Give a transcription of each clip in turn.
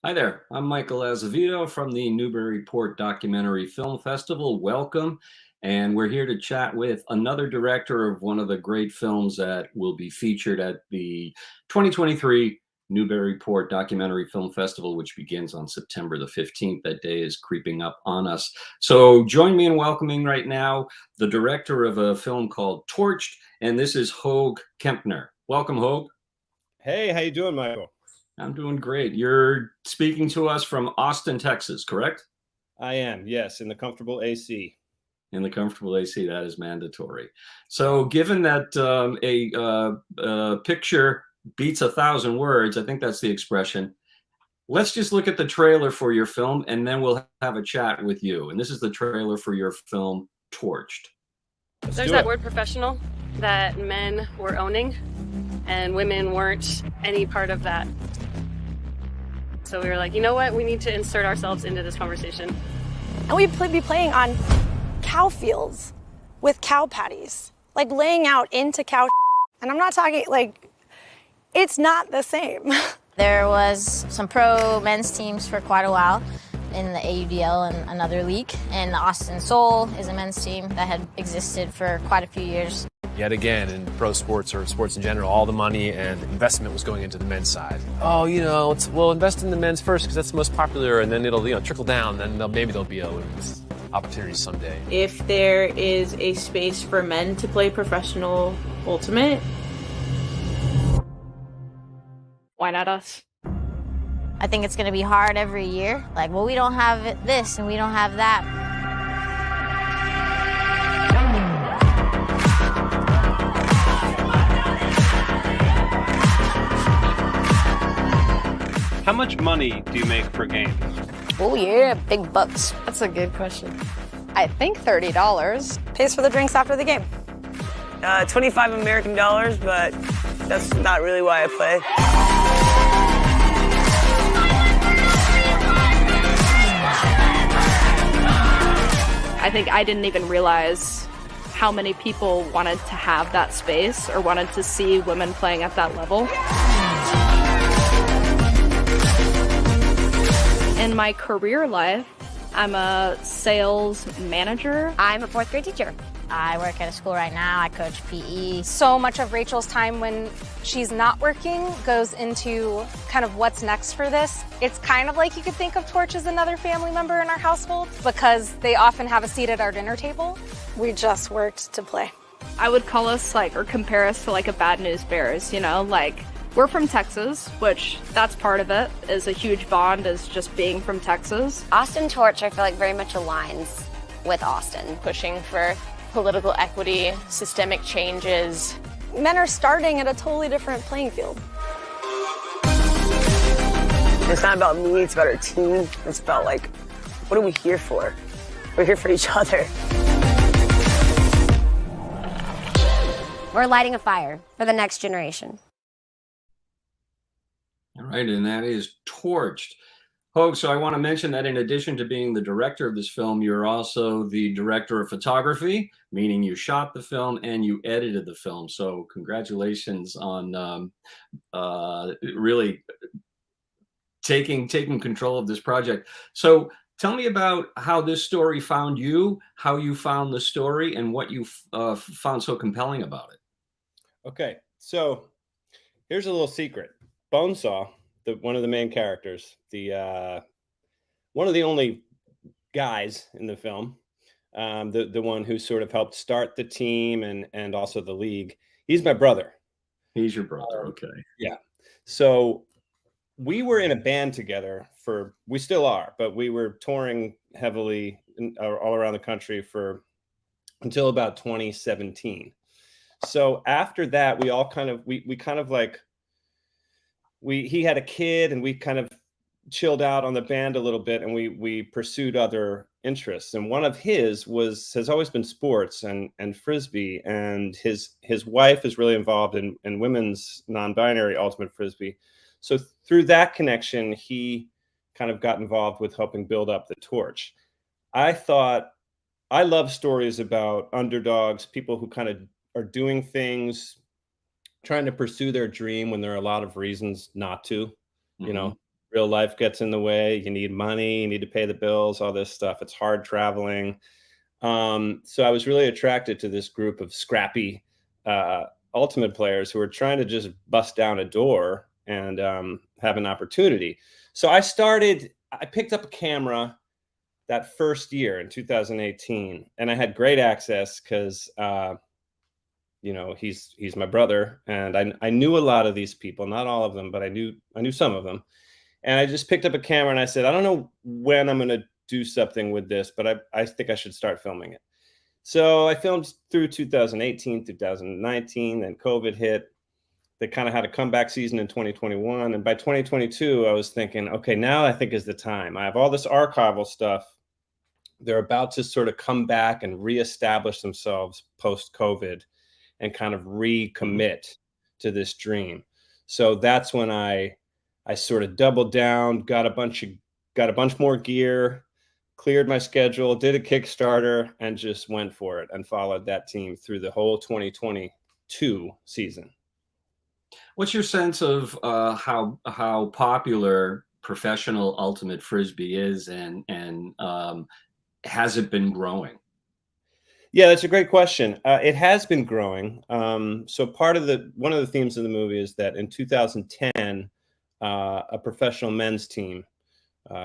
Hi there. I'm Michael Azevedo from the Newburyport Documentary Film Festival. Welcome. And we're here to chat with another director of one of the great films that will be featured at the 2023 Newburyport Documentary Film Festival, which begins on September the 15th. That day is creeping up on us. So join me in welcoming right now the director of a film called Torched, and this is Hoag Kempner. Welcome, Hoag. Hey, how you doing, Michael? I'm doing great. You're speaking to us from Austin, Texas, correct? I am, yes, in the comfortable AC. In the comfortable AC, that is mandatory. So given that a picture beats 1,000 words, I think that's the expression. Let's just look at the trailer for your film, and then we'll have a chat with you. And this is the trailer for your film, Torched. There's that word professional that men were owning, and women weren't any part of that. So we were like, you know what? We need to insert ourselves into this conversation. And we'd be playing on cow fields with cow patties, like laying out into cow. And I'm not talking like, it's not the same. There was some pro men's teams for quite a while in the AUDL and another league. And the Austin Soul is a men's team that had existed for quite a few years. Yet again, in pro sports or sports in general, all the money and investment was going into the men's side. Oh, we'll invest in the men's first because that's the most popular, and then it'll trickle down. Then maybe there'll be opportunities someday. If there is a space for men to play professional ultimate, Why not us? I think it's going to be hard every year. Like, well, we don't have this and we don't have that. How much money do you make per game? Oh, yeah, big bucks. That's a good question. I think $30. Pays for the drinks after the game. 25 American dollars, but that's not really why I play. I think I didn't even realize how many people wanted to have that space or wanted to see women playing at that level. In my career life, I'm a sales manager. I'm a fourth grade teacher. I work at a school right now. I coach PE. So much of Rachel's time when she's not working goes into kind of what's next for this. It's kind of like you could think of Torch as another family member in our household because they often have a seat at our dinner table. We just worked to play. I would call us or compare us to a Bad News Bears, we're from Texas, which that's part of it, is a huge bond is just being from Texas. Austin Torch, I feel like very much aligns with Austin, pushing for political equity, systemic changes. Men are starting at a totally different playing field. It's not about me, it's about our team. It's about what are we here for? We're here for each other. We're lighting a fire for the next generation. All right, and that is Torched. Hoag, so I want to mention that in addition to being the director of this film, you're also the director of photography, meaning you shot the film and you edited the film. So congratulations on really taking control of this project. So tell me about how this story found you, how you found the story, and what you found so compelling about it. Okay, so here's a little secret. Bonesaw, one of the main characters, one of the only guys in the film, the one who sort of helped start the team and also the league. He's my brother. He's your brother, okay. Yeah. So we were in a band together we still are, but we were touring heavily all around the country until about 2017. So after that, we all he had a kid and we kind of chilled out on the band a little bit, and we pursued other interests. And one of his has always been sports and Frisbee, and his wife is really involved in women's non-binary ultimate Frisbee. So through that connection, he kind of got involved with helping build up the Torch. I love stories about underdogs, people who kind of are doing things, trying to pursue their dream when there are a lot of reasons not to. You know, real life gets in the way. You need money, you need to pay the bills, all this stuff. It's hard traveling. So I was really attracted to this group of scrappy ultimate players who were trying to just bust down a door and have an opportunity. So I picked up a camera that first year in 2018, and I had great access because he's my brother, and I knew a lot of these people, not all of them, but I knew some of them. And I just picked up a camera and I said, I don't know when I'm going to do something with this, but I think I should start filming it. So I filmed through 2018, 2019, then COVID hit. They kind of had a comeback season in 2021. And by 2022, I was thinking, okay, now I think is the time. I have all this archival stuff. They're about to sort of come back and reestablish themselves post-COVID and kind of recommit to this dream. So that's when I sort of doubled down, got a bunch more gear, cleared my schedule, did a Kickstarter, and just went for it and followed that team through the whole 2022 season. What's your sense of how popular professional ultimate frisbee is, and has it been growing? Yeah, that's a great question. It has been growing. So one of the themes of the movie is that in 2010, a professional men's team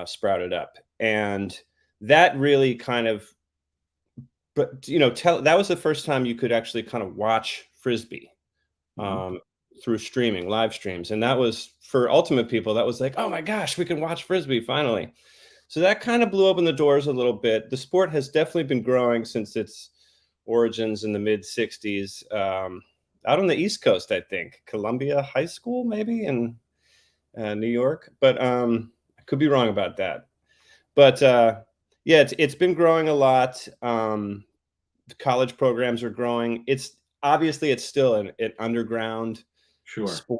sprouted up, and that really kind of, that was the first time you could actually kind of watch frisbee through streaming, live streams, and that was for ultimate people. That was like, oh my gosh, we can watch frisbee finally. So that kind of blew open the doors a little bit. The sport has definitely been growing since its origins in the mid 60s, out on the East Coast, I think, Columbia High School, maybe in New York, but I could be wrong about that. But yeah, it's been growing a lot. The college programs are growing. It's still an underground sport.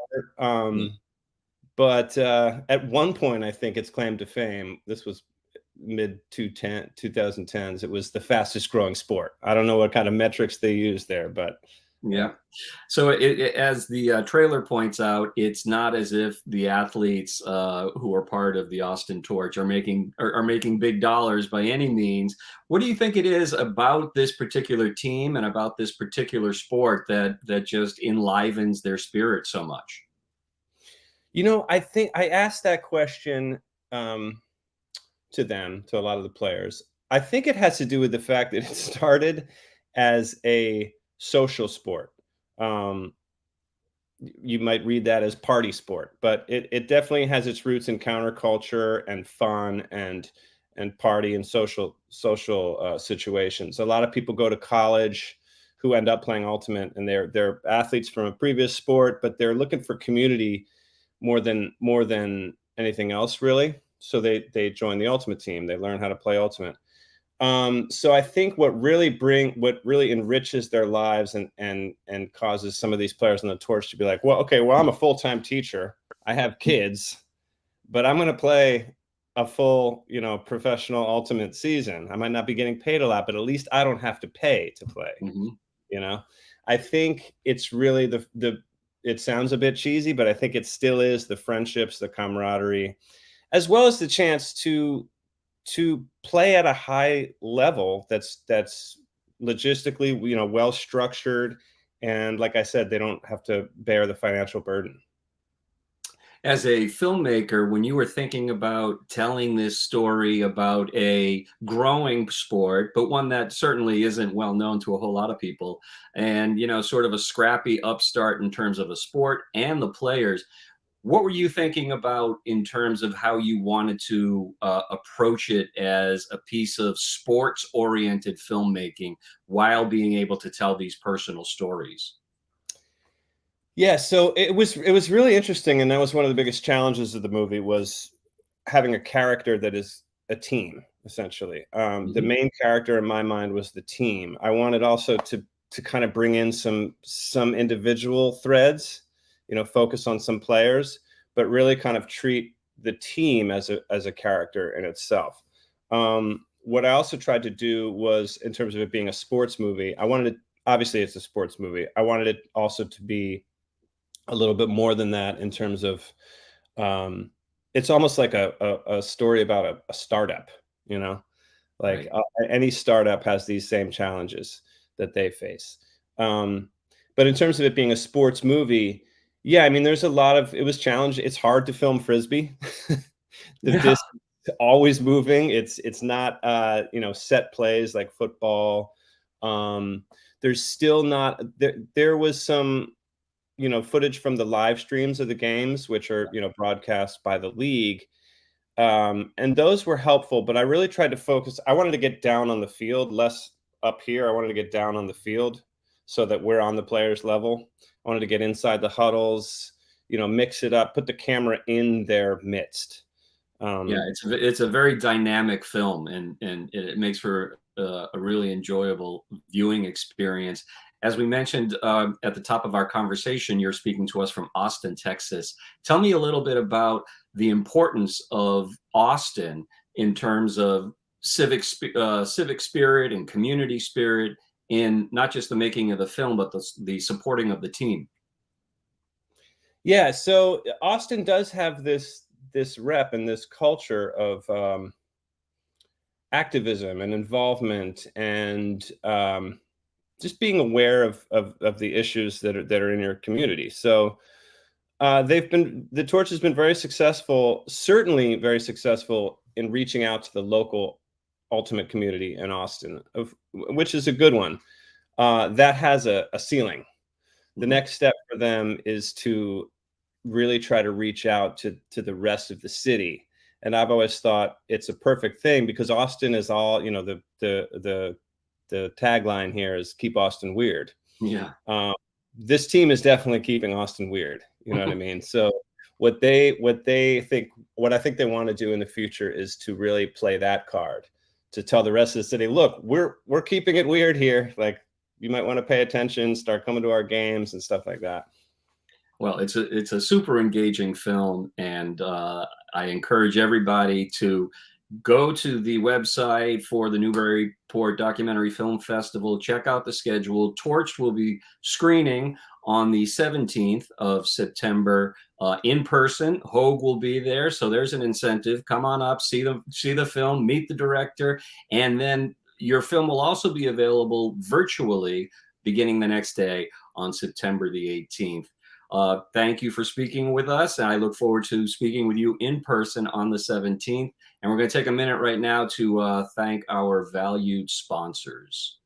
But at one point, I think its claim to fame, this was mid 2010s, it was the fastest growing sport. I don't know what kind of metrics they use there, but yeah. So as the trailer points out, it's not as if the athletes who are part of the Austin Torch are making big dollars by any means. What do you think it is about this particular team and about this particular sport that just enlivens their spirit so much? I think I asked that question to a lot of the players. I think it has to do with the fact that it started as a social sport. You might read that as party sport, but it definitely has its roots in counterculture and fun and party and social situations. A lot of people go to college who end up playing ultimate, and they're athletes from a previous sport, but they're looking for community more than anything else, really. So they join the ultimate team. They learn how to play ultimate. So I think what really enriches their lives and causes some of these players on the Torch to be like, well, I'm a full-time teacher. I have kids, but I'm going to play a full, professional ultimate season. I might not be getting paid a lot, but at least I don't have to pay to play. I think it's really it sounds a bit cheesy, but I think it still is the friendships, the camaraderie, as well as the chance to play at a high level that's logistically, well structured. And like I said, they don't have to bear the financial burden. As a filmmaker, when you were thinking about telling this story about a growing sport, but one that certainly isn't well known to a whole lot of people, and, sort of a scrappy upstart in terms of a sport and the players, what were you thinking about in terms of how you wanted to approach it as a piece of sports-oriented filmmaking while being able to tell these personal stories? Yeah, so it was really interesting, and that was one of the biggest challenges of the movie, was having a character that is a team, essentially. The main character in my mind was the team. I wanted also to kind of bring in some individual threads, focus on some players, but really kind of treat the team as a character in itself. What I also tried to do was, in terms of it being a sports movie, obviously it's a sports movie. I wanted it also to be a little bit more than that in terms of it's almost like a story about a startup, you know, like any startup has these same challenges that they face. But in terms of it being a sports movie, yeah, I mean, there's a lot of, it was challenging. It's hard to film Frisbee. The disc is always moving. It's not, set plays like football. There's still not, there was some, footage from the live streams of the games, which are, broadcast by the league. And those were helpful, but I really tried to focus. I wanted to get down on the field, less up here. I wanted to get down on the field so that we're on the players' level. I wanted to get inside the huddles, mix it up, put the camera in their midst. It's a very dynamic film, and it makes for a really enjoyable viewing experience. As we mentioned at the top of our conversation, you're speaking to us from Austin, Texas. Tell me a little bit about the importance of Austin in terms of civic spirit and community spirit in not just the making of the film, but the supporting of the team. Yeah, so Austin does have this rep and this culture of activism and involvement and just being aware of the issues that are in your community. So the Torch has been very successful, certainly very successful in reaching out to the local ultimate community in Austin, which is a good one. That has a ceiling. The next step for them is to really try to reach out to the rest of the city. And I've always thought it's a perfect thing because Austin is all, the tagline here is keep Austin weird. Yeah. This team is definitely keeping Austin weird. You know what I mean? So what I think they want to do in the future is to really play that card, to tell the rest of the city, look, we're keeping it weird here. Like, you might want to pay attention, start coming to our games and stuff like that. Well, it's a super engaging film, and I encourage everybody to go to the website for the Newburyport Documentary Film Festival. Check out the schedule. Torched will be screening on the 17th of September in person. Hogue will be there, so there's an incentive. Come on up, see the film, meet the director, and then your film will also be available virtually beginning the next day on September the 18th. Thank you for speaking with us, and I look forward to speaking with you in person on the 17th. And we're going to take a minute right now to thank our valued sponsors.